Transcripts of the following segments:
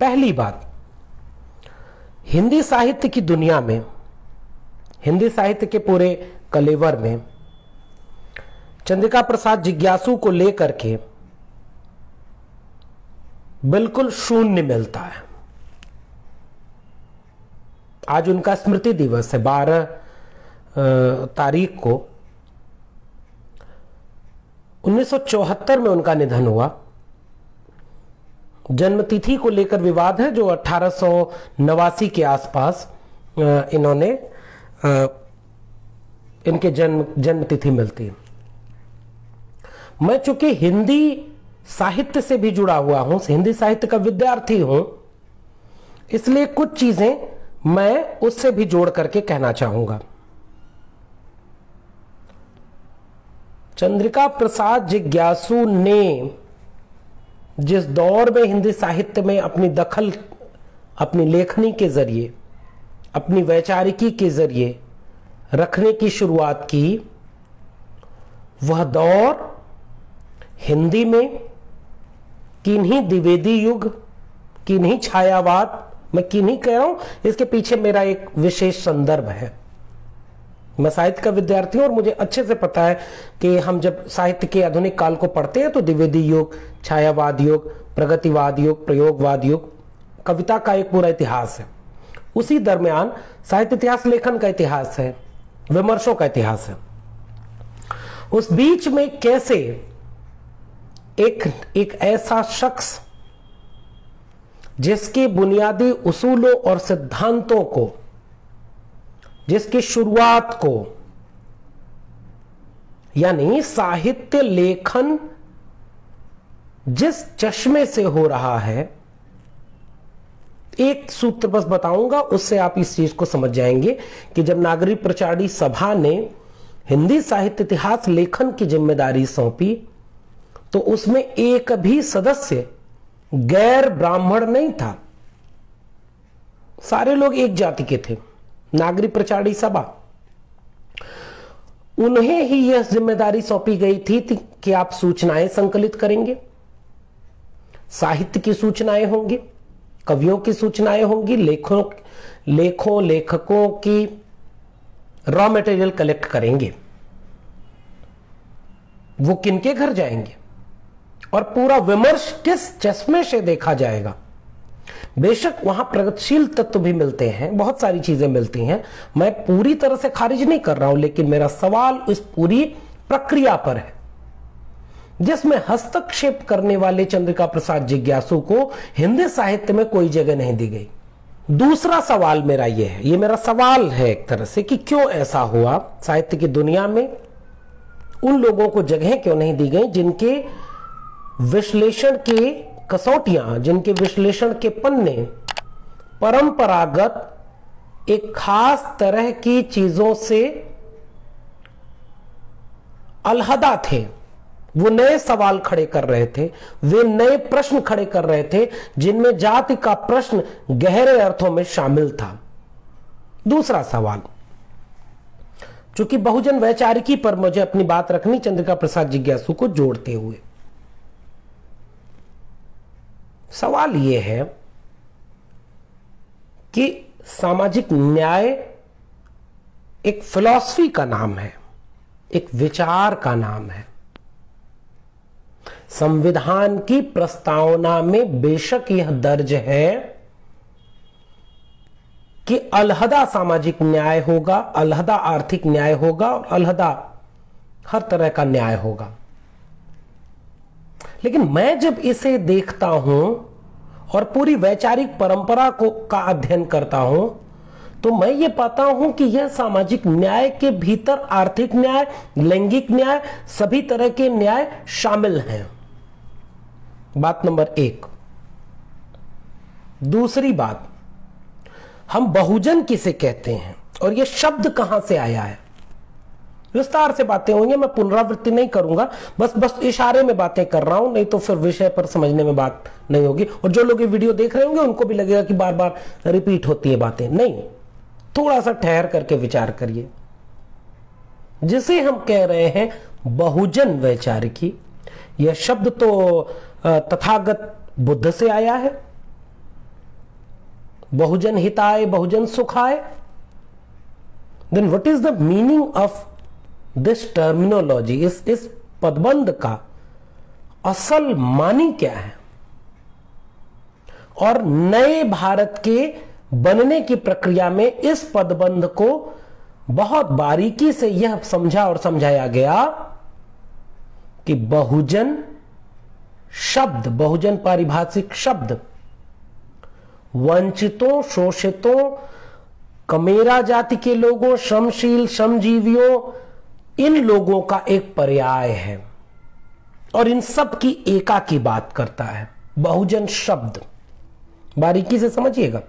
पहली बात, हिंदी साहित्य की दुनिया में, हिंदी साहित्य के पूरे कलेवर में चंद्रिका प्रसाद जिज्ञासु को लेकर के बिल्कुल शून्य मिलता है। आज उनका स्मृति दिवस है, 12 तारीख को 1974 में उनका निधन हुआ। जन्मतिथि को लेकर विवाद है, जो 1889 के आसपास इन्होंने इनके जन्मतिथि मिलती है। मैं चूंकि हिंदी साहित्य से भी जुड़ा हुआ हूं, हिंदी साहित्य का विद्यार्थी हूं, इसलिए कुछ चीजें मैं उससे भी जोड़ करके कहना चाहूंगा। चंद्रिका प्रसाद जिज्ञासु ने जिस दौर में हिंदी साहित्य में अपनी दखल, अपनी लेखनी के जरिए, अपनी वैचारिकी के जरिए रखने की शुरुआत की, वह दौर हिंदी में किन्हीं द्विवेदी युग, किन्हीं छायावाद, मैं किन्हीं कह रहा हूं, इसके पीछे मेरा एक विशेष संदर्भ है। मैं साहित्य का विद्यार्थी हूं और मुझे अच्छे से पता है कि हम जब साहित्य के आधुनिक काल को पढ़ते हैं तो द्विवेदी युग, छायावाद युग, प्रगतिवाद युग, प्रयोगवाद युग, कविता का एक पूरा इतिहास है। उसी दरमियान साहित्य इतिहास लेखन का इतिहास है, विमर्शों का इतिहास है। उस बीच में कैसे एक ऐसा शख्स जिसके बुनियादी उसूलों और सिद्धांतों को, जिसकी शुरुआत को, यानी साहित्य लेखन जिस चश्मे से हो रहा है, एक सूत्र बस बताऊंगा, उससे आप इस चीज को समझ जाएंगे कि जब नागरी प्रचारणी सभा ने हिंदी साहित्य इतिहास लेखन की जिम्मेदारी सौंपी तो उसमें एक भी सदस्य गैर ब्राह्मण नहीं था। सारे लोग एक जाति के थे। नागरी प्रचारणी सभा, उन्हें ही यह जिम्मेदारी सौंपी गई थी कि आप सूचनाएं संकलित करेंगे, साहित्य की सूचनाएं होंगी, कवियों की सूचनाएं होंगी, लेखकों की रॉ मटेरियल कलेक्ट करेंगे, वो किनके घर जाएंगे और पूरा विमर्श किस चश्मे से देखा जाएगा। बेशक वहां प्रगतिशील तत्व भी मिलते हैं, बहुत सारी चीजें मिलती हैं, मैं पूरी तरह से खारिज नहीं कर रहा हूं, लेकिन मेरा सवाल इस पूरी प्रक्रिया पर है जिसमें हस्तक्षेप करने वाले चंद्रिका प्रसाद जिज्ञासु को हिंदी साहित्य में कोई जगह नहीं दी गई। दूसरा सवाल मेरा यह है, ये मेरा सवाल है एक तरह से, कि क्यों ऐसा हुआ, साहित्य की दुनिया में उन लोगों को जगह क्यों नहीं दी गई जिनके विश्लेषण की कसौटियां, जिनके विश्लेषण के पन्ने परंपरागत एक खास तरह की चीजों से अलहदा थे। वो नए सवाल खड़े कर रहे थे, वे नए प्रश्न खड़े कर रहे थे जिनमें जाति का प्रश्न गहरे अर्थों में शामिल था। दूसरा सवाल, चूंकि बहुजन वैचारिकी पर मुझे अपनी बात रखनी, चंद्रिका प्रसाद जिज्ञासु को जोड़ते हुए सवाल यह है कि सामाजिक न्याय एक फिलॉसफी का नाम है, एक विचार का नाम है। संविधान की प्रस्तावना में बेशक यह दर्ज है कि अलहदा सामाजिक न्याय होगा, अलहदा आर्थिक न्याय होगा और अलहदा हर तरह का न्याय होगा। लेकिन मैं जब इसे देखता हूं और पूरी वैचारिक परंपरा का अध्ययन करता हूं तो मैं ये पाता हूं कि यह सामाजिक न्याय के भीतर आर्थिक न्याय, लैंगिक न्याय, सभी तरह के न्याय शामिल हैं। बात नंबर 1। दूसरी बात, हम बहुजन किसे कहते हैं और यह शब्द कहां से आया है, विस्तार से बातें होंगी, मैं पुनरावृत्ति नहीं करूंगा, बस इशारे में बातें कर रहा हूं, नहीं तो फिर विषय पर समझने में बात नहीं होगी। और जो लोग ये वीडियो देख रहे होंगे उनको भी लगेगा कि बार बार रिपीट होती है बातें। नहीं, थोड़ा सा ठहर करके विचार करिए। जिसे हम कह रहे हैं बहुजन वैचारिकी, यह शब्द तो तथागत बुद्ध से आया है। बहुजन हिताय बहुजन सुखाय। Then what is the meaning of this terminology? इस पदबंध का असल मानी क्या है? और नए भारत के बनने की प्रक्रिया में इस पदबंध को बहुत बारीकी से यह समझा और समझाया गया कि बहुजन शब्द, बहुजन पारिभाषिक शब्द वंचितों, शोषितों, कमेरा जाति के लोगों, श्रमशील, श्रमजीवियों, इन लोगों का एक पर्याय है और इन सब की एका की बात करता है। बहुजन शब्द बारीकी से समझिएगा।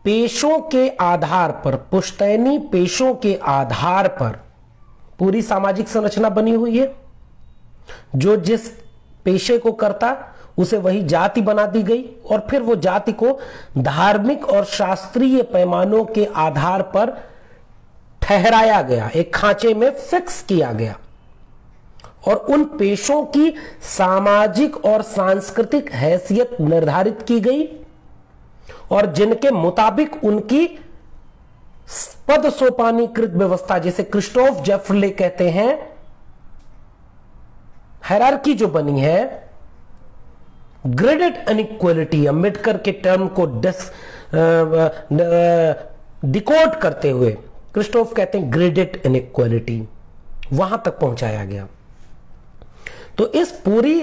पेशों के आधार पर, पुश्तैनी पेशों के आधार पर पूरी सामाजिक संरचना बनी हुई है। जो जिस पेशे को करता उसे वही जाति बना दी गई और फिर वो जाति को धार्मिक और शास्त्रीय पैमानों के आधार पर ठहराया गया, एक खांचे में फिक्स किया गया और उन पेशों की सामाजिक और सांस्कृतिक हैसियत निर्धारित की गई और जिनके मुताबिक उनकी पद सोपानीकृत व्यवस्था, जिसे क्रिस्टोफ जेफरले कहते हैं, हायरार्की जो बनी है, ग्रेडेड इनइक्वालिटी, अंबेडकर के टर्म को डिकोड करते हुए क्रिस्टोफ कहते हैं ग्रेडेड इनइक्वालिटी, वहां तक पहुंचाया गया। तो इस पूरी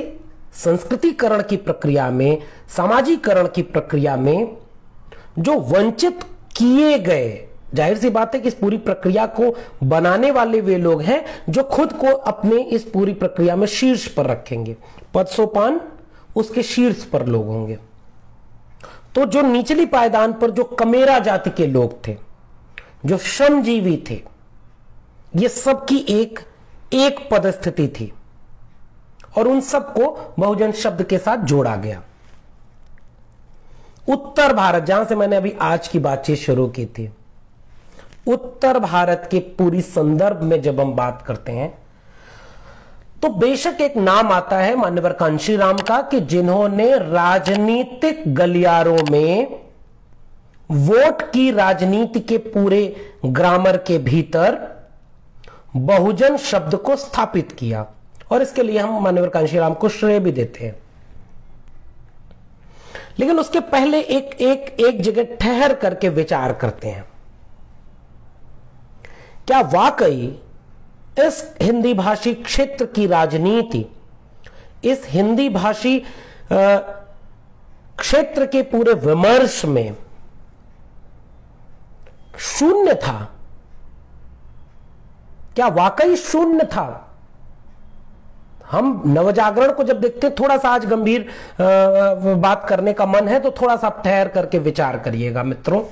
संस्कृतिकरण की प्रक्रिया में, सामाजिकरण की प्रक्रिया में जो वंचित किए गए, जाहिर सी बात है कि इस पूरी प्रक्रिया को बनाने वाले वे लोग हैं जो खुद को अपने इस पूरी प्रक्रिया में शीर्ष पर रखेंगे। पद सोपान उसके शीर्ष पर लोग होंगे। तो जो निचली पायदान पर जो कमेरा जाति के लोग थे, जो श्रमजीवी थे, ये सबकी एक पदस्थिति थी और उन सबको बहुजन शब्द के साथ जोड़ा गया। उत्तर भारत, जहां से मैंने अभी आज की बातचीत शुरू की थी, उत्तर भारत के पूरी संदर्भ में जब हम बात करते हैं तो बेशक एक नाम आता है मान्यवर कांशीराम का कि जिन्होंने राजनीतिक गलियारों में वोट की राजनीति के पूरे ग्रामर के भीतर बहुजन शब्द को स्थापित किया और इसके लिए हम मान्यवर कांशीराम को श्रेय भी देते हैं। लेकिन उसके पहले एक जगह ठहर करके विचार करते हैं, क्या वाकई इस हिंदी भाषी क्षेत्र की राजनीति, इस हिंदी भाषी क्षेत्र के पूरे विमर्श में शून्य था? क्या वाकई शून्य था? हम नवजागरण को जब देखते हैं, थोड़ा सा आज गंभीर बात करने का मन है तो थोड़ा सा ठहर करके विचार करिएगा मित्रों।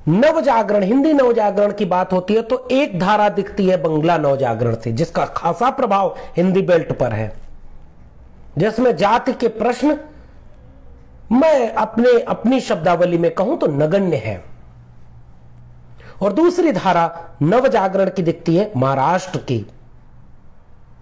नवजागरण, हिंदी नवजागरण की बात होती है तो एक धारा दिखती है बंगला नवजागरण से, जिसका खासा प्रभाव हिंदी बेल्ट पर है, जिसमें जाति के प्रश्न, मैं अपनी शब्दावली में कहूं तो नगण्य है। और दूसरी धारा नवजागरण की दिखती है महाराष्ट्र की,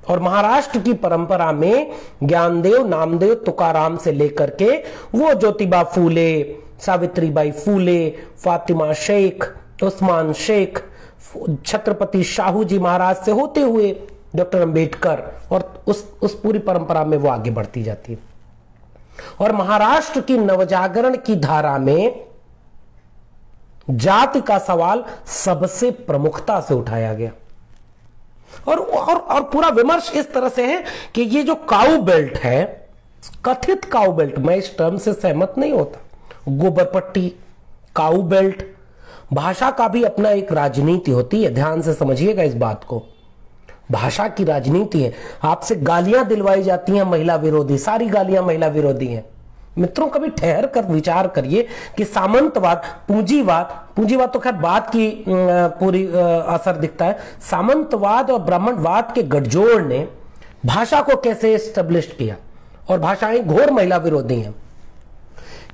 और महाराष्ट्र की परंपरा में ज्ञानदेव, नामदेव, तुकाराम से लेकर के वो ज्योतिबा फूले, सावित्रीबाई फूले, फातिमा शेख, उस्मान शेख, छत्रपति शाहू जी महाराज से होते हुए डॉक्टर अंबेडकर, और उस पूरी परंपरा में वो आगे बढ़ती जाती है। और महाराष्ट्र की नवजागरण की धारा में जाति का सवाल सबसे प्रमुखता से उठाया गया और पूरा विमर्श इस तरह से है कि ये जो काऊ बेल्ट है, कथित काऊ बेल्ट, मैं इस टर्म से सहमत नहीं होता, गोबर पट्टी, काऊ बेल्ट, भाषा का भी अपना एक राजनीति होती है, ध्यान से समझिएगा इस बात को। भाषा की राजनीति है, आपसे गालियां दिलवाई जाती हैं महिला विरोधी, सारी गालियां महिला विरोधी हैं। मित्रों कभी ठहर कर विचार करिए कि सामंतवाद, पूंजीवाद तो खैर बात की पूरी असर दिखता है, सामंतवाद और ब्राह्मणवाद के गठजोड़ ने भाषा को कैसे एस्टेब्लिश किया, और भाषाएं घोर महिला विरोधी हैं।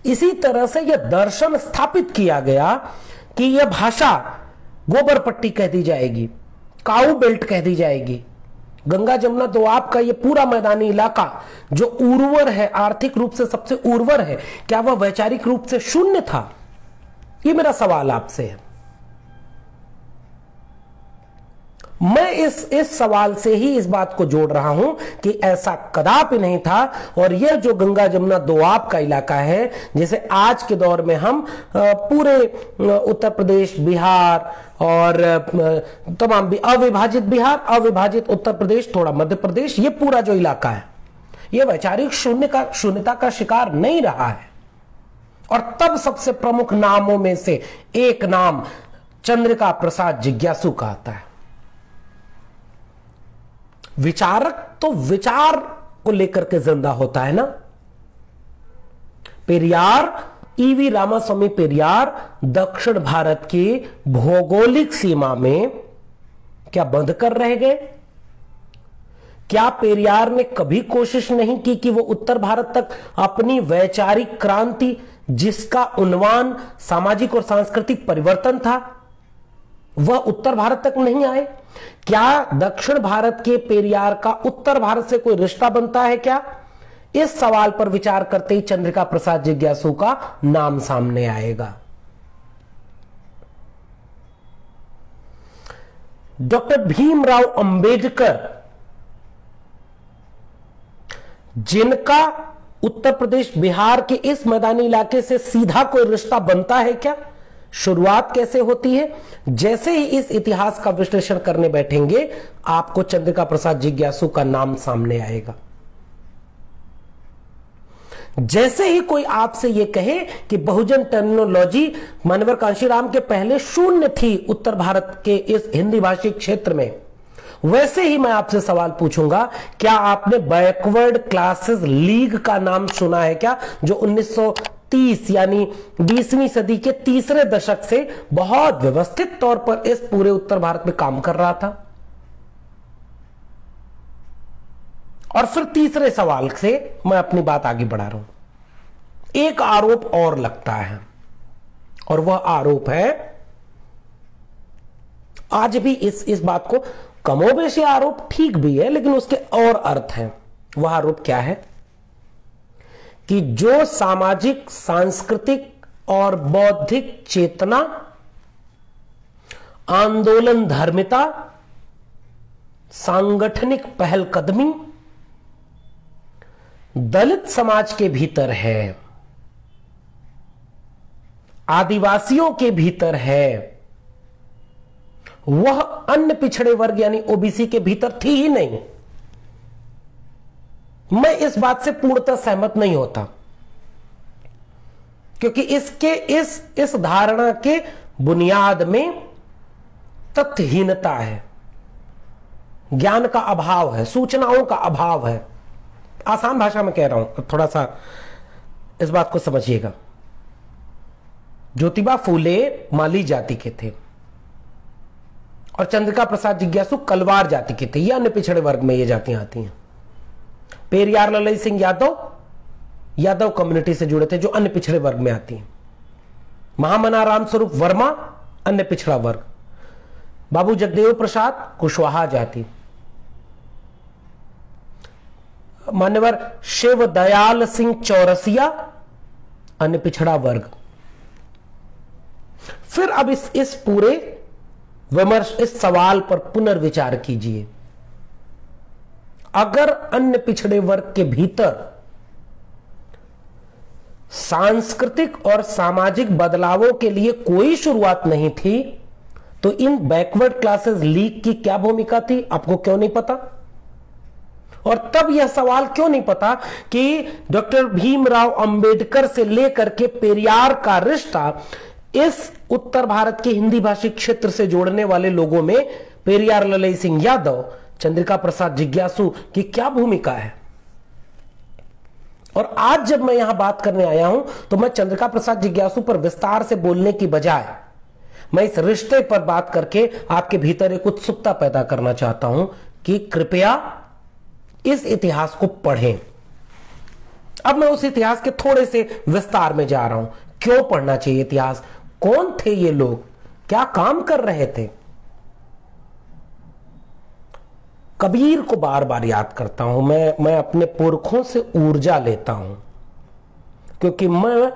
इसी तरह से यह दर्शन स्थापित किया गया कि यह भाषा गोबर पट्टी कह दी जाएगी, काऊ बेल्ट कह दी जाएगी, गंगा जमुना दोआब का ये पूरा मैदानी इलाका जो उर्वर है, आर्थिक रूप से सबसे उर्वर है, क्या वह वैचारिक रूप से शून्य था? ये मेरा सवाल आपसे है। मैं इस सवाल से ही इस बात को जोड़ रहा हूं कि ऐसा कदापि नहीं था। और यह जो गंगा जमुना दोआब का इलाका है, जैसे आज के दौर में हम पूरे उत्तर प्रदेश, बिहार और तमाम अविभाजित बिहार, अविभाजित उत्तर प्रदेश, थोड़ा मध्य प्रदेश, ये पूरा जो इलाका है यह वैचारिक शून्यता का शिकार नहीं रहा है। और तब सबसे प्रमुख नामों में से एक नाम चंद्रिका प्रसाद जिज्ञासु का आता है। विचारक तो विचार को लेकर के जिंदा होता है ना। पेरियार, ईवी रामास्वामी पेरियार दक्षिण भारत की भौगोलिक सीमा में क्या बंद कर रह गए? क्या पेरियार ने कभी कोशिश नहीं की कि वो उत्तर भारत तक अपनी वैचारिक क्रांति, जिसका उन्वान सामाजिक और सांस्कृतिक परिवर्तन था, वह उत्तर भारत तक नहीं आए? क्या दक्षिण भारत के पेरियार का उत्तर भारत से कोई रिश्ता बनता है क्या? इस सवाल पर विचार करते ही चंद्रिका प्रसाद जिज्ञासु का नाम सामने आएगा। डॉक्टर भीमराव अंबेडकर, जिनका उत्तर प्रदेश, बिहार के इस मैदानी इलाके से सीधा कोई रिश्ता बनता है क्या? शुरुआत कैसे होती है? जैसे ही इस इतिहास का विश्लेषण करने बैठेंगे, आपको चंद्रिका प्रसाद जिज्ञासु का नाम सामने आएगा। जैसे ही कोई आपसे यह कहे कि बहुजन टर्मिनोलॉजी मानवर कांशीराम के पहले शून्य थी उत्तर भारत के इस हिंदी भाषी क्षेत्र में, वैसे ही मैं आपसे सवाल पूछूंगा, क्या आपने बैकवर्ड क्लासेस लीग का नाम सुना है क्या? जो 1930 यानी 20वीं सदी के तीसरे दशक से बहुत व्यवस्थित तौर पर इस पूरे उत्तर भारत में काम कर रहा था। और फिर तीसरे सवाल से मैं अपनी बात आगे बढ़ा रहा हूं। एक आरोप और लगता है, और वह आरोप है, आज भी इस बात को कमोबेश आरोप ठीक भी है, लेकिन उसके और अर्थ हैं। वह आरोप क्या है कि जो सामाजिक, सांस्कृतिक और बौद्धिक चेतना, आंदोलन धर्मिता, सांगठनिक पहलकदमी दलित समाज के भीतर है, आदिवासियों के भीतर है, वह अन्य पिछड़े वर्ग यानी ओबीसी के भीतर थी ही नहीं। मैं इस बात से पूर्णतः सहमत नहीं होता, क्योंकि इस धारणा के बुनियाद में तथ्यहीनता है, ज्ञान का अभाव है, सूचनाओं का अभाव है। आसान भाषा में कह रहा हूं, थोड़ा सा इस बात को समझिएगा। ज्योतिबा फूले माली जाति के थे और चंद्रिका प्रसाद जिज्ञासु कलवार जाति के थे। ये अन्य पिछड़े वर्ग में ये जातियां आती हैं। पेरियार ललई सिंह यादव कम्युनिटी से जुड़े थे, जो अन्य पिछड़े वर्ग में आती हैं। महामना राम स्वरूप वर्मा अन्य पिछड़ा वर्ग। बाबू जगदेव प्रसाद कुशवाहा जाति। मान्यवर शिव दयाल सिंह चौरसिया अन्य पिछड़ा वर्ग। फिर अब इस पूरे विमर्श, इस सवाल पर पुनर्विचार कीजिए। अगर अन्य पिछड़े वर्ग के भीतर सांस्कृतिक और सामाजिक बदलावों के लिए कोई शुरुआत नहीं थी, तो इन बैकवर्ड क्लासेस लीग की क्या भूमिका थी? आपको क्यों नहीं पता? और तब यह सवाल क्यों नहीं पता कि डॉक्टर भीमराव अंबेडकर से लेकर के पेरियार का रिश्ता इस उत्तर भारत के हिंदी भाषी क्षेत्र से जोड़ने वाले लोगों में पेरियार ललई सिंह यादव, चंद्रिका प्रसाद जिज्ञासु की क्या भूमिका है? और आज जब मैं यहां बात करने आया हूं, तो मैं चंद्रिका प्रसाद जिज्ञासु पर विस्तार से बोलने की बजाय मैं इस रिश्ते पर बात करके आपके भीतर एक उत्सुकता पैदा करना चाहता हूं कि कृपया इस इतिहास को पढ़ें। अब मैं उस इतिहास के थोड़े से विस्तार में जा रहा हूं। क्यों पढ़ना चाहिए इतिहास? कौन थे ये लोग? क्या काम कर रहे थे? कबीर को बार बार याद करता हूं, मैं अपने पुरखों से ऊर्जा लेता हूं, क्योंकि मैं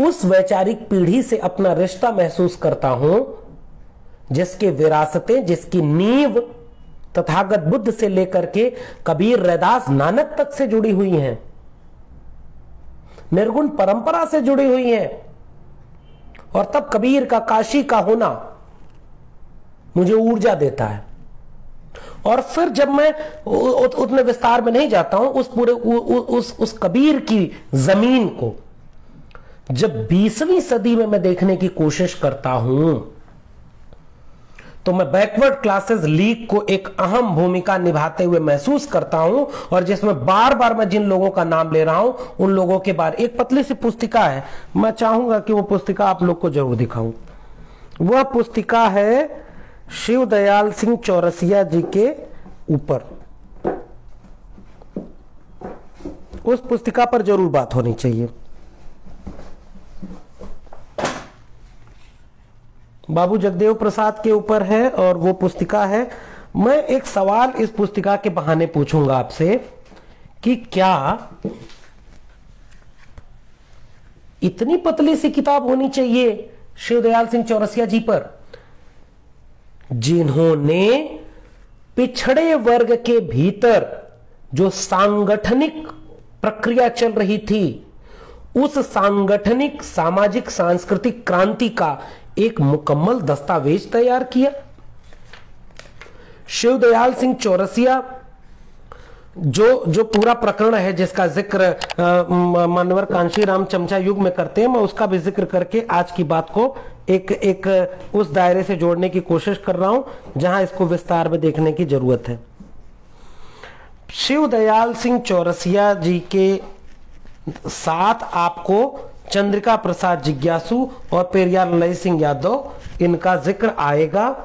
उस वैचारिक पीढ़ी से अपना रिश्ता महसूस करता हूं जिसके विरासतें, जिसकी नींव तथागत बुद्ध से लेकर के कबीर, रैदास, नानक तक से जुड़ी हुई हैं, निर्गुण परंपरा से जुड़ी हुई हैं। और तब कबीर का, काशी का होना मुझे ऊर्जा देता है। और फिर जब मैं उतने विस्तार में नहीं जाता हूं, उस पूरे उस कबीर की जमीन को जब 20वीं सदी में मैं देखने की कोशिश करता हूं, तो मैं बैकवर्ड क्लासेस लीग को एक अहम भूमिका निभाते हुए महसूस करता हूं। और जिसमें बार बार मैं जिन लोगों का नाम ले रहा हूं, उन लोगों के बारे, एक पतली सी पुस्तिका है, मैं चाहूंगा कि वो पुस्तिका आप लोग को जरूर दिखाऊं। वह पुस्तिका है शिव दयाल सिंह चौरसिया जी के ऊपर। उस पुस्तिका पर जरूर बात होनी चाहिए। बाबू जगदेव प्रसाद के ऊपर है और वो पुस्तिका है। मैं एक सवाल इस पुस्तिका के बहाने पूछूंगा आपसे कि क्या इतनी पतली सी किताब होनी चाहिए शिवदयाल सिंह चौरसिया जी पर, जिन्होंने पिछड़े वर्ग के भीतर जो सांगठनिक प्रक्रिया चल रही थी, उस सांगठनिक सामाजिक सांस्कृतिक क्रांति का एक मुकम्मल दस्तावेज तैयार किया। शिवदयाल सिंह चौरसिया जो पूरा प्रकरण है, जिसका जिक्र मानवर कांशीराम चमचा युग में करते हैं, मैं उसका भी जिक्र करके आज की बात को एक उस दायरे से जोड़ने की कोशिश कर रहा हूं जहां इसको विस्तार में देखने की जरूरत है। शिवदयाल सिंह चौरसिया जी के साथ आपको चंद्रिका प्रसाद जिज्ञासु और पेरियार ललई सिंह यादव, इनका जिक्र आएगा।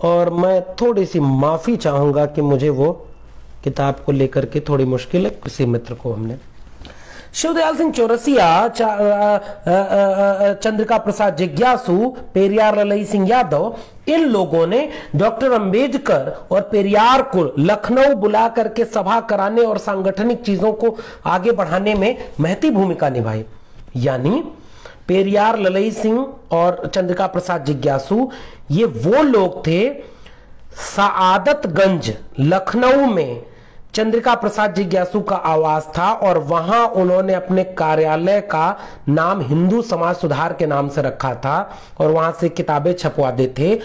और मैं थोड़ी सी माफी चाहूंगा कि मुझे वो किताब को लेकर के थोड़ी मुश्किल है, किसी मित्र को हमने। शिवदयाल सिंह चौरसिया, चंद्रिका प्रसाद जिज्ञासु, पेरियार ललई सिंह यादव, इन लोगों ने डॉक्टर अंबेडकर और पेरियार को लखनऊ बुला करके सभा कराने और सांगठनिक चीजों को आगे बढ़ाने में महती भूमिका निभाई। यानी पेरियार, ललई सिंह और चंद्रिका प्रसाद जिज्ञासु, ये वो लोग थे। सआदतगंज लखनऊ में चंद्रिका प्रसाद जिज्ञासु का आवास था और वहां उन्होंने अपने कार्यालय का नाम हिंदू समाज सुधार के नाम से रखा था और वहां से किताबें छपवाते थे।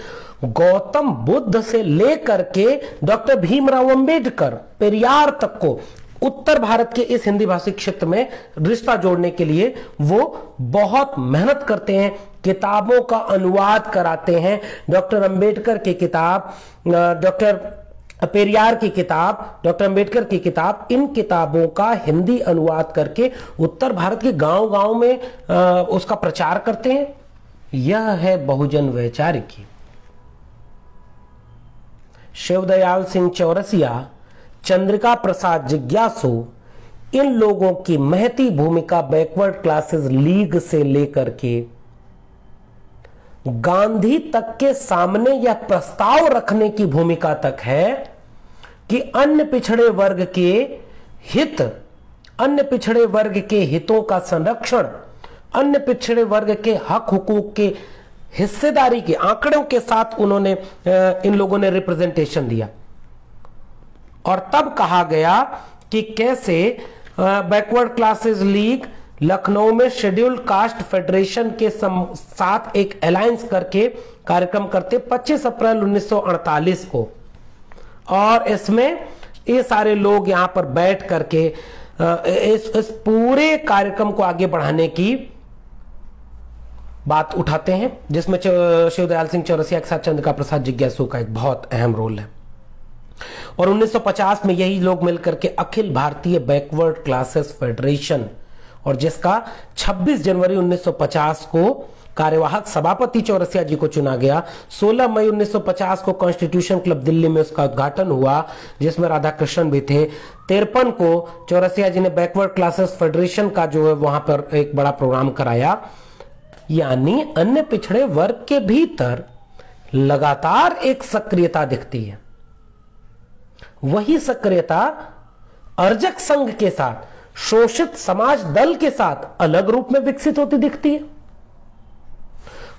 गौतम बुद्ध से लेकर के डॉक्टर भीमराव अंबेडकर, पेरियार तक को उत्तर भारत के इस हिंदी भाषी क्षेत्र में रिश्ता जोड़ने के लिए वो बहुत मेहनत करते हैं, किताबों का अनुवाद कराते हैं। डॉक्टर अंबेडकर की किताब, डॉक्टर पेरियार की किताब, डॉक्टर अंबेडकर की किताब, इन किताबों का हिंदी अनुवाद करके उत्तर भारत के गांव-गांव में उसका प्रचार करते हैं। यह है बहुजन वैचारिकी। शिवदयाल सिंह चौरसिया, चंद्रिका प्रसाद जिज्ञासु, इन लोगों की महती भूमिका बैकवर्ड क्लासेस लीग से लेकर के गांधी तक के सामने यह प्रस्ताव रखने की भूमिका तक है कि अन्य पिछड़े वर्ग के हित, अन्य पिछड़े वर्ग के हितों का संरक्षण, अन्य पिछड़े वर्ग के हक हुकूक के हिस्सेदारी के आंकड़ों के साथ उन्होंने, इन लोगों ने रिप्रेजेंटेशन दिया। और तब कहा गया कि कैसे बैकवर्ड क्लासेस लीग लखनऊ में शेड्यूल्ड कास्ट फेडरेशन के साथ एक अलायंस करके कार्यक्रम करते 25 अप्रैल 1948 को। और इसमें ये सारे लोग यहां पर बैठ करके इस पूरे कार्यक्रम को आगे बढ़ाने की बात उठाते हैं, जिसमें शिवदयाल सिंह चौरसिया के साथ चंद्रिका प्रसाद जिज्ञासु का एक बहुत अहम रोल है। और 1950 में यही लोग मिलकर के Akhil Bharatiya backward classes federation, और जिसका 26 जनवरी 1950 को कार्यवाहक सभापति चौरसिया जी को चुना गया। 16 मई 1950 को कॉन्स्टिट्यूशन क्लब दिल्ली में उसका उद्घाटन हुआ, जिसमें राधा कृष्णन भी थे। 53 को चौरसिया जी ने बैकवर्ड क्लासेस फेडरेशन का जो है वहां पर एक बड़ा प्रोग्राम कराया। यानी अन्य पिछड़े वर्ग के भीतर लगातार एक सक्रियता दिखती है। वही सक्रियता अर्जक संघ के साथ, शोषित समाज दल के साथ अलग रूप में विकसित होती दिखती है।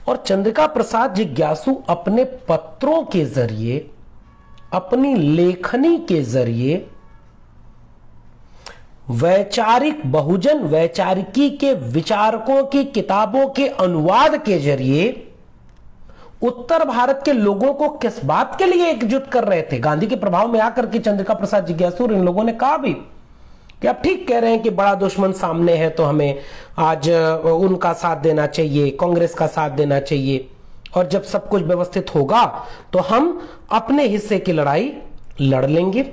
और चंद्रिका प्रसाद जिज्ञासु अपने पत्रों के जरिए, अपनी लेखनी के जरिए वैचारिक, बहुजन वैचारिकी के विचारकों की किताबों के अनुवाद के जरिए उत्तर भारत के लोगों को किस बात के लिए एकजुट कर रहे थे। गांधी के प्रभाव में आकर के चंद्रिका प्रसाद जिज्ञासु और इन लोगों ने कहा भी कि आप ठीक कह रहे हैं कि बड़ा दुश्मन सामने है, तो हमें आज उनका साथ देना चाहिए, कांग्रेस का साथ देना चाहिए, और जब सब कुछ व्यवस्थित होगा तो हम अपने हिस्से की लड़ाई लड़ लेंगे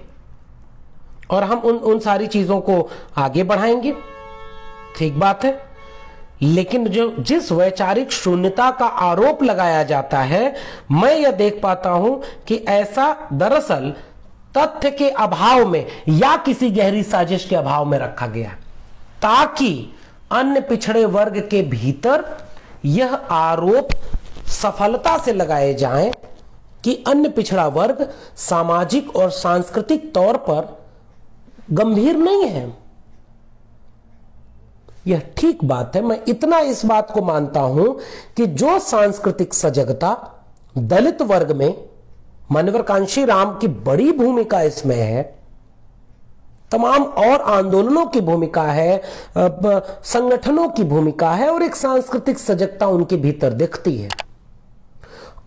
और हम उन सारी चीजों को आगे बढ़ाएंगे। ठीक बात है, लेकिन जिस वैचारिक शून्यता का आरोप लगाया जाता है, मैं यह देख पाता हूं कि ऐसा दरअसल तथ्य के अभाव में या किसी गहरी साजिश के अभाव में रखा गया, ताकि अन्य पिछड़े वर्ग के भीतर यह आरोप सफलता से लगाए जाएं कि अन्य पिछड़ा वर्ग सामाजिक और सांस्कृतिक तौर पर गंभीर नहीं है। यह ठीक बात है। मैं इतना इस बात को मानता हूं कि जो सांस्कृतिक सजगता दलित वर्ग में मान्यवर कांशीराम की बड़ी भूमिका इसमें है, तमाम और आंदोलनों की भूमिका है, संगठनों की भूमिका है, और एक सांस्कृतिक सजगता उनके भीतर दिखती है।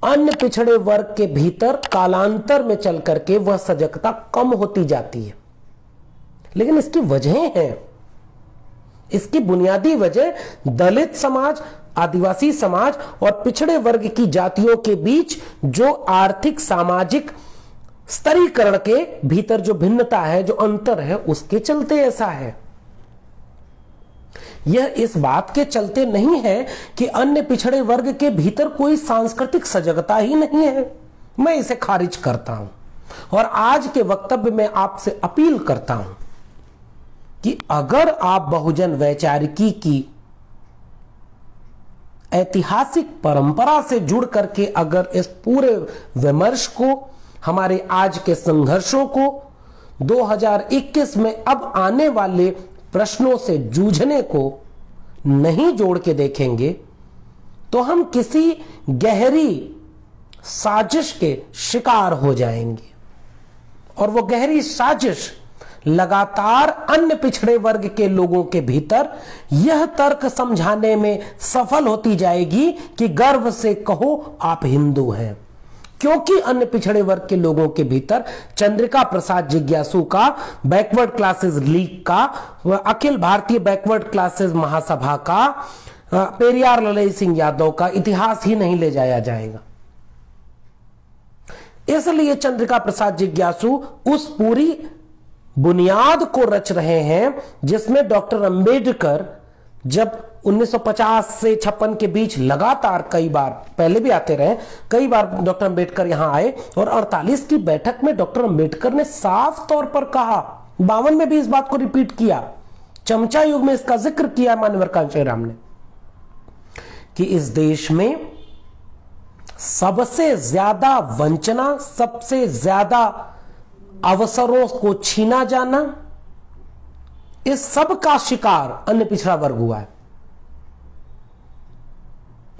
अन्य पिछड़े वर्ग के भीतर कालांतर में चल करके वह सजगता कम होती जाती है। लेकिन इसकी वजहें हैं। इसकी बुनियादी वजह दलित समाज, आदिवासी समाज और पिछड़े वर्ग की जातियों के बीच जो आर्थिक सामाजिक स्तरीकरण के भीतर जो भिन्नता है, जो अंतर है, उसके चलते ऐसा है। यह इस बात के चलते नहीं है कि अन्य पिछड़े वर्ग के भीतर कोई सांस्कृतिक सजगता ही नहीं है। मैं इसे खारिज करता हूं और आज के वक्तव्य में आपसे अपील करता हूं कि अगर आप बहुजन वैचारिकी की ऐतिहासिक परंपरा से जुड़ करके अगर इस पूरे विमर्श को, हमारे आज के संघर्षों को 2021 में अब आने वाले प्रश्नों से जूझने को नहीं जोड़ के देखेंगे, तो हम किसी गहरी साजिश के शिकार हो जाएंगे। और वो गहरी साजिश लगातार अन्य पिछड़े वर्ग के लोगों के भीतर यह तर्क समझाने में सफल होती जाएगी कि गर्व से कहो आप हिंदू हैं, क्योंकि अन्य पिछड़े वर्ग के लोगों के भीतर चंद्रिका प्रसाद जिज्ञासु का, बैकवर्ड क्लासेस लीग का, अखिल भारतीय बैकवर्ड क्लासेस महासभा का, पेरियार ललई सिंह यादव का इतिहास ही नहीं ले जाया जाएगा। इसलिए चंद्रिका प्रसाद जिज्ञासु उस पूरी बुनियाद को रच रहे हैं जिसमें डॉक्टर अंबेडकर जब 1950 से 56 के बीच लगातार कई बार, पहले भी आते रहे, कई बार डॉक्टर अंबेडकर यहां आए और 48 की बैठक में डॉक्टर अंबेडकर ने साफ तौर पर कहा, 52 में भी इस बात को रिपीट किया, चमचा युग में इसका जिक्र किया मान्यवर कांशीराम ने, कि इस देश में सबसे ज्यादा वंचना, सबसे ज्यादा अवसरों को छीना जाना, इस सब का शिकार अन्य पिछड़ा वर्ग हुआ है।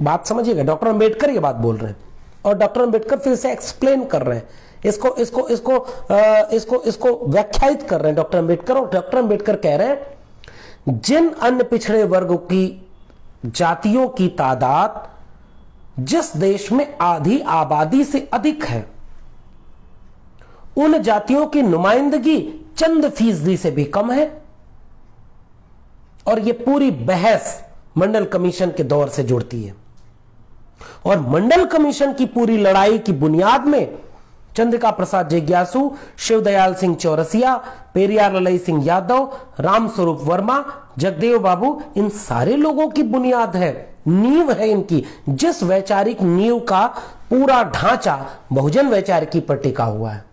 बात समझिएगा, डॉक्टर अंबेडकर ये बात बोल रहे हैं और डॉक्टर अंबेडकर फिर से एक्सप्लेन कर रहे हैं, इसको व्याख्यायित कर रहे हैं डॉक्टर अंबेडकर। और डॉक्टर अंबेडकर कह रहे हैं जिन अन्य पिछड़े वर्गों की जातियों की तादाद जिस देश में आधी आबादी से अधिक है, उन जातियों की नुमाइंदगी चंद फीसदी से भी कम है। और यह पूरी बहस मंडल कमीशन के दौर से जुड़ती है और मंडल कमीशन की पूरी लड़ाई की बुनियाद में चंद्रिका प्रसाद जिज्ञासु, शिवदयाल सिंह चौरसिया, पेरियार ललई सिंह यादव, रामस्वरूप वर्मा, जगदेव बाबू, इन सारे लोगों की बुनियाद है, नींव है इनकी, जिस वैचारिक नींव का पूरा ढांचा बहुजन वैचारिकी पर टिका हुआ है।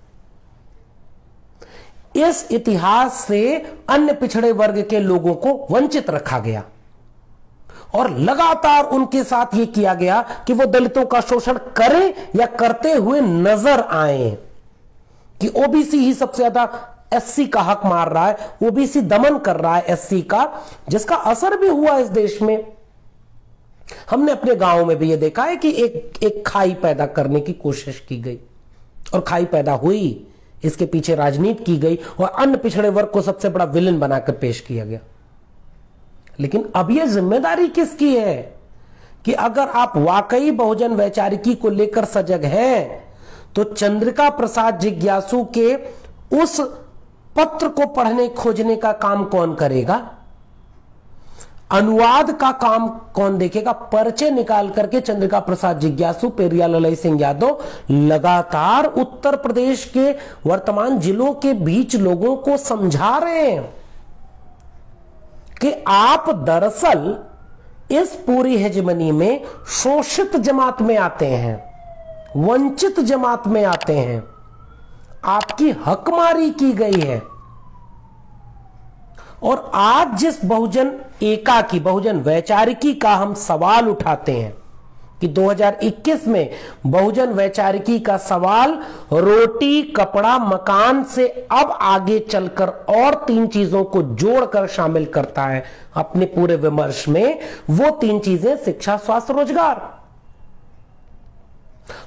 इस इतिहास से अन्य पिछड़े वर्ग के लोगों को वंचित रखा गया और लगातार उनके साथ यह किया गया कि वो दलितों का शोषण करें या करते हुए नजर आए। कि ओबीसी ही सबसे ज्यादा एससी का हक मार रहा है, ओबीसी दमन कर रहा है एससी का, जिसका असर भी हुआ इस देश में। हमने अपने गांव में भी ये देखा है कि एक खाई पैदा करने की कोशिश की गई और खाई पैदा हुई, इसके पीछे राजनीति की गई और अन्य पिछड़े वर्ग को सबसे बड़ा विलेन बनाकर पेश किया गया। लेकिन अब यह जिम्मेदारी किसकी है कि अगर आप वाकई बहुजन वैचारिकी को लेकर सजग हैं तो चंद्रिका प्रसाद जिज्ञासु के उस पत्र को पढ़ने खोजने का काम कौन करेगा? अनुवाद का काम कौन देखेगा? पर्चे निकाल करके चंद्रिका प्रसाद जिज्ञासु, पेरिया ललई सिंह यादव लगातार उत्तर प्रदेश के वर्तमान जिलों के बीच लोगों को समझा रहे हैं कि आप दरअसल इस पूरी हेजेमनी में शोषित जमात में आते हैं, वंचित जमात में आते हैं, आपकी हकमारी की गई है। और आज जिस बहुजन एकाकी, बहुजन वैचारिकी का हम सवाल उठाते हैं कि 2021 में बहुजन वैचारिकी का सवाल रोटी, कपड़ा, मकान से अब आगे चलकर और 3 चीजों को जोड़कर शामिल करता है अपने पूरे विमर्श में। वो 3 चीजें शिक्षा, स्वास्थ्य, रोजगार।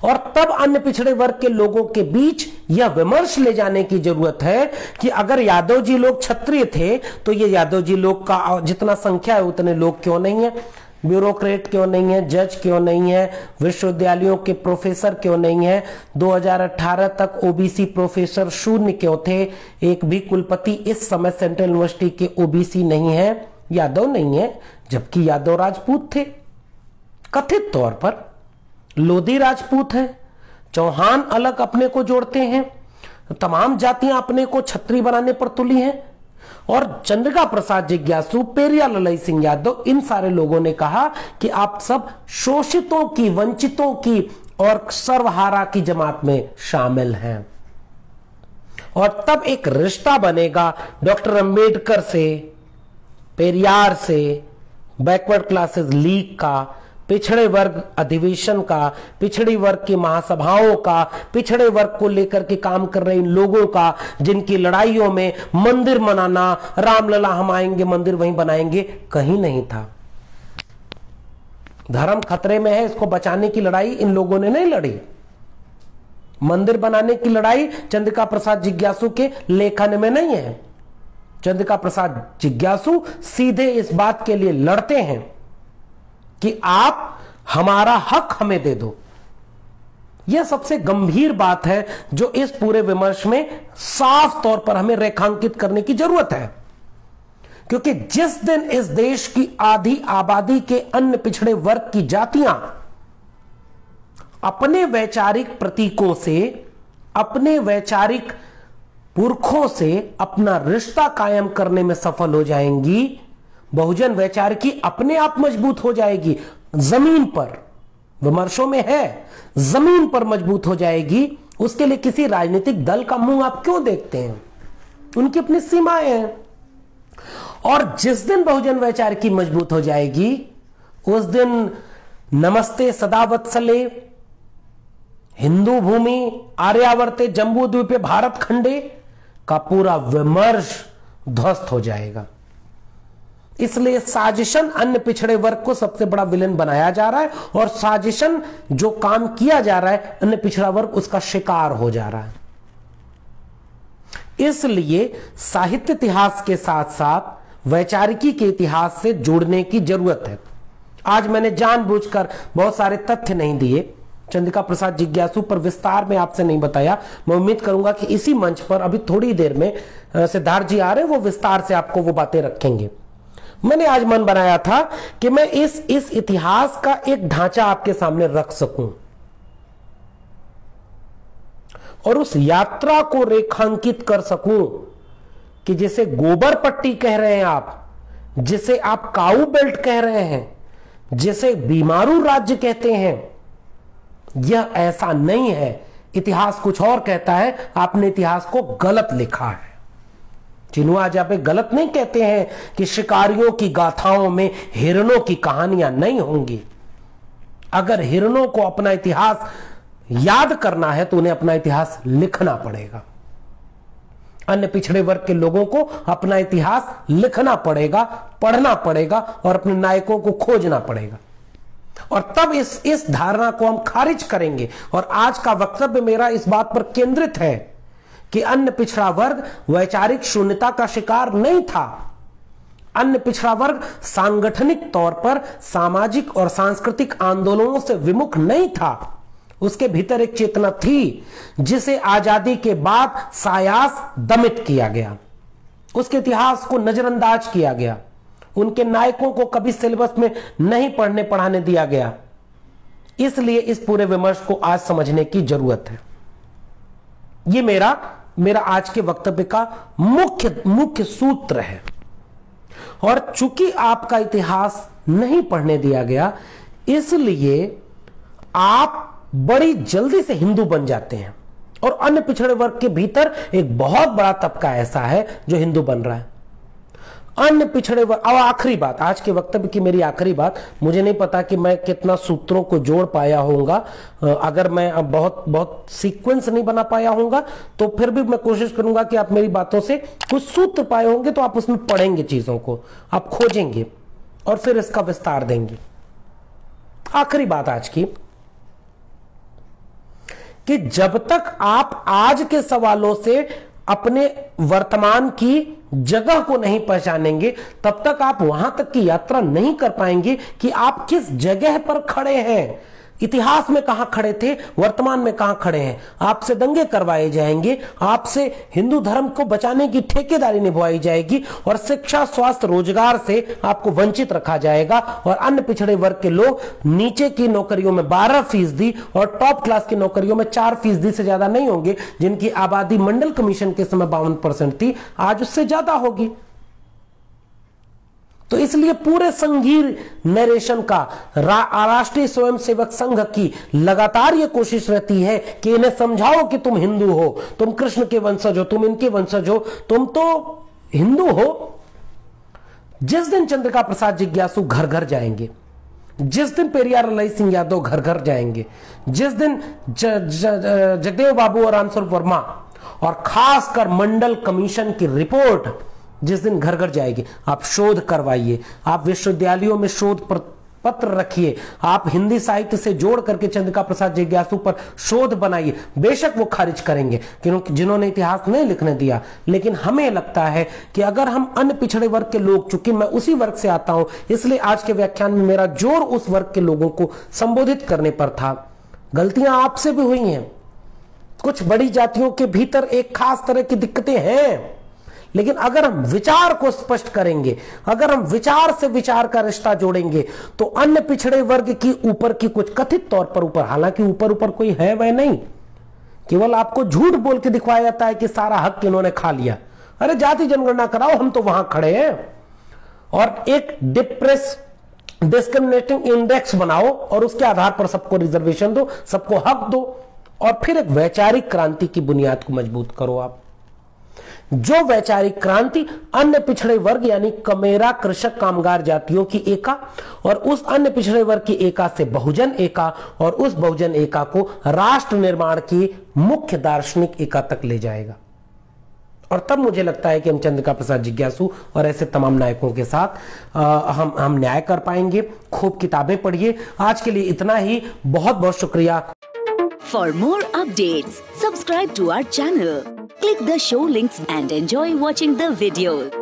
और तब अन्य पिछड़े वर्ग के लोगों के बीच यह विमर्श ले जाने की जरूरत है कि अगर यादव जी लोग क्षत्रिय थे तो ये यादव जी लोग का जितना संख्या है उतने लोग क्यों नहीं है? ब्यूरोक्रेट क्यों नहीं है? जज क्यों नहीं है? विश्वविद्यालयों के प्रोफेसर क्यों नहीं है? 2018 तक ओबीसी प्रोफेसर 0 क्यों थे? एक भी कुलपति इस समय सेंट्रल यूनिवर्सिटी के ओबीसी नहीं है, यादव नहीं है, जबकि यादव राजपूत थे कथित तौर पर, लोधी राजपूत है, चौहान अलग अपने को जोड़ते हैं, तमाम जातियां अपने को छत्री बनाने पर तुली हैं। और चंद्रिका प्रसाद जिज्ञासु, पेरिया ललई सिंह यादव, इन सारे लोगों ने कहा कि आप सब शोषितों की, वंचितों की और सर्वहारा की जमात में शामिल हैं। और तब एक रिश्ता बनेगा डॉक्टर अंबेडकर से, पेरियार से, बैकवर्ड क्लासेस लीग का, पिछड़े वर्ग अधिवेशन का, पिछड़ी वर्ग की महासभाओं का, पिछड़े वर्ग को लेकर के काम कर रहे इन लोगों का, जिनकी लड़ाइयों में मंदिर बनाना, रामलला हम आएंगे मंदिर वहीं बनाएंगे, कहीं नहीं था। धर्म खतरे में है, इसको बचाने की लड़ाई इन लोगों ने नहीं लड़ी। मंदिर बनाने की लड़ाई चंद्रिका प्रसाद जिज्ञासु के लेखन में नहीं है। चंद्रिका प्रसाद जिज्ञासु सीधे इस बात के लिए लड़ते हैं कि आप हमारा हक हमें दे दो। यह सबसे गंभीर बात है जो इस पूरे विमर्श में साफ तौर पर हमें रेखांकित करने की जरूरत है, क्योंकि जिस दिन इस देश की आधी आबादी के अन्य पिछड़े वर्ग की जातियां अपने वैचारिक प्रतीकों से, अपने वैचारिक पुरखों से अपना रिश्ता कायम करने में सफल हो जाएंगी, बहुजन वैचारिकी अपने आप मजबूत हो जाएगी। जमीन पर, विमर्शों में है, जमीन पर मजबूत हो जाएगी। उसके लिए किसी राजनीतिक दल का मुंह आप क्यों देखते हैं? उनकी अपनी सीमाएं हैं। और जिस दिन बहुजन वैचारिकी मजबूत हो जाएगी उस दिन नमस्ते सदावत्सले, हिंदू भूमि, आर्यावर्ते, जम्बू द्वीपे, भारत खंडे का पूरा विमर्श ध्वस्त हो जाएगा। इसलिए साजिशन अन्य पिछड़े वर्ग को सबसे बड़ा विलेन बनाया जा रहा है और साजिशन जो काम किया जा रहा है अन्य पिछड़ा वर्ग उसका शिकार हो जा रहा है। इसलिए साहित्य इतिहास के साथ साथ वैचारिकी के इतिहास से जुड़ने की जरूरत है। आज मैंने जानबूझकर बहुत सारे तथ्य नहीं दिए, चंद्रिका प्रसाद जिज्ञासु पर विस्तार में आपसे नहीं बताया। मैं उम्मीद करूंगा कि इसी मंच पर अभी थोड़ी देर में सिद्धार्थ जी आ रहे हैं, वो विस्तार से आपको वो बातें रखेंगे। मैंने आज मन बनाया था कि मैं इस इतिहास का एक ढांचा आपके सामने रख सकूं और उस यात्रा को रेखांकित कर सकूं कि जिसे गोबर पट्टी कह रहे हैं आप, जिसे आप काऊ बेल्ट कह रहे हैं, जिसे बीमारू राज्य कहते हैं, यह ऐसा नहीं है। इतिहास कुछ और कहता है, आपने इतिहास को गलत लिखा है। चिनुआ जापे गलत नहीं कहते हैं कि शिकारियों की गाथाओं में हिरणों की कहानियां नहीं होंगी। अगर हिरणों को अपना इतिहास याद करना है तो उन्हें अपना इतिहास लिखना पड़ेगा। अन्य पिछड़े वर्ग के लोगों को अपना इतिहास लिखना पड़ेगा, पढ़ना पड़ेगा और अपने नायकों को खोजना पड़ेगा। और तब इस धारणा को हम खारिज करेंगे। और आज का वक्तव्य मेरा इस बात पर केंद्रित है कि अन्य पिछड़ा वर्ग वैचारिक शून्यता का शिकार नहीं था। अन्य पिछड़ा वर्ग सांगठनिक तौर पर सामाजिक और सांस्कृतिक आंदोलनों से विमुख नहीं था। उसके भीतर एक चेतना थी जिसे आजादी के बाद सायास दमित किया गया, उसके इतिहास को नजरअंदाज किया गया, उनके नायकों को कभी सिलेबस में नहीं पढ़ने पढ़ाने दिया गया। इसलिए इस पूरे विमर्श को आज समझने की जरूरत है। यह मेरा आज के वक्तव्य का मुख्य सूत्र है। और चूंकि आपका इतिहास नहीं पढ़ने दिया गया, इसलिए आप बड़ी जल्दी से हिंदू बन जाते हैं। और अन्य पिछड़े वर्ग के भीतर एक बहुत बड़ा तबका ऐसा है जो हिंदू बन रहा है। अन्य पिछड़े वर्ग, अब आखिरी बात, आज के वक्तव्य की मेरी आखिरी बात, मुझे नहीं पता कि मैं कितना सूत्रों को जोड़ पाया होऊंगा। अगर मैं अब बहुत सीक्वेंस नहीं बना पाया होऊंगा तो फिर भी मैं कोशिश करूंगा कि आप मेरी बातों से कुछ सूत्र पाए होंगे तो आप उसमें पढ़ेंगे, चीजों को आप खोजेंगे और फिर इसका विस्तार देंगे। आखिरी बात आज की कि जब तक आप आज के सवालों से अपने वर्तमान की जगह को नहीं पहचानेंगे, तब तक आप वहां तक की यात्रा नहीं कर पाएंगे कि आप किस जगह पर खड़े हैं, इतिहास में कहां खड़े थे, वर्तमान में कहां खड़े हैं। आपसे दंगे करवाए जाएंगे, आपसे हिंदू धर्म को बचाने की ठेकेदारी निभाई जाएगी और शिक्षा, स्वास्थ्य, रोजगार से आपको वंचित रखा जाएगा। और अन्य पिछड़े वर्ग के लोग नीचे की नौकरियों में 12% और टॉप क्लास की नौकरियों में 4% से ज्यादा नहीं होंगे, जिनकी आबादी मंडल कमीशन के समय 52% थी, आज उससे ज्यादा होगी। तो इसलिए पूरे संघीय नरेशन का राष्ट्रीय स्वयंसेवक संघ की लगातार यह कोशिश रहती है कि इन्हें समझाओ कि तुम हिंदू हो, तुम कृष्ण के वंशज हो, तुम इनके वंशज हो, तुम तो हिंदू हो। जिस दिन चंद्रिका प्रसाद जिज्ञासु घर घर जाएंगे, जिस दिन पेरियार ललाई सिंह यादव घर घर जाएंगे, जिस दिन जगदेव बाबू और रामस्वरूप वर्मा और खासकर मंडल कमीशन की रिपोर्ट जिस दिन घर घर जाएगी, आप शोध करवाइए, आप विश्वविद्यालयों में शोध पत्र रखिए, आप हिंदी साहित्य से जोड़ करके चंद्रिका प्रसाद जिज्ञासु पर शोध बनाइए। बेशक वो खारिज करेंगे क्योंकि जिन्होंने इतिहास नहीं लिखने दिया, लेकिन हमें लगता है कि अगर हम अन्य पिछड़े वर्ग के लोग, चूंकि मैं उसी वर्ग से आता हूं, इसलिए आज के व्याख्यान में मेरा जोर उस वर्ग के लोगों को संबोधित करने पर था। गलतियां आपसे भी हुई हैं, कुछ बड़ी जातियों के भीतर एक खास तरह की दिक्कतें हैं, लेकिन अगर हम विचार को स्पष्ट करेंगे, अगर हम विचार से विचार का रिश्ता जोड़ेंगे, तो अन्य पिछड़े वर्ग की ऊपर की कुछ कथित तौर पर ऊपर, हालांकि ऊपर ऊपर कोई है वह नहीं, केवल आपको झूठ बोल के दिखवाया जाता है कि सारा हक इन्होंने खा लिया। अरे जाति जनगणना कराओ, हम तो वहां खड़े हैं। और एक डिस्क्रिमिनेटिंग इंडेक्स बनाओ और उसके आधार पर सबको रिजर्वेशन दो, सबको हक दो, और फिर एक वैचारिक क्रांति की बुनियाद को मजबूत करो। आप जो वैचारिक क्रांति अन्य पिछड़े वर्ग यानी कमेरा, कृषक, कामगार जातियों की एका और उस अन्य पिछड़े वर्ग की एका से बहुजन एका और उस बहुजन एका को राष्ट्र निर्माण की मुख्य दार्शनिक एका तक ले जाएगा। और तब मुझे लगता है कि हम चंद्रिका प्रसाद जिज्ञासु और ऐसे तमाम नायकों के साथ हम न्याय कर पाएंगे। खूब किताबें पढ़िए। आज के लिए इतना ही, बहुत बहुत शुक्रिया। For more updates, subscribe to our channel, click the show links and enjoy watching the videos.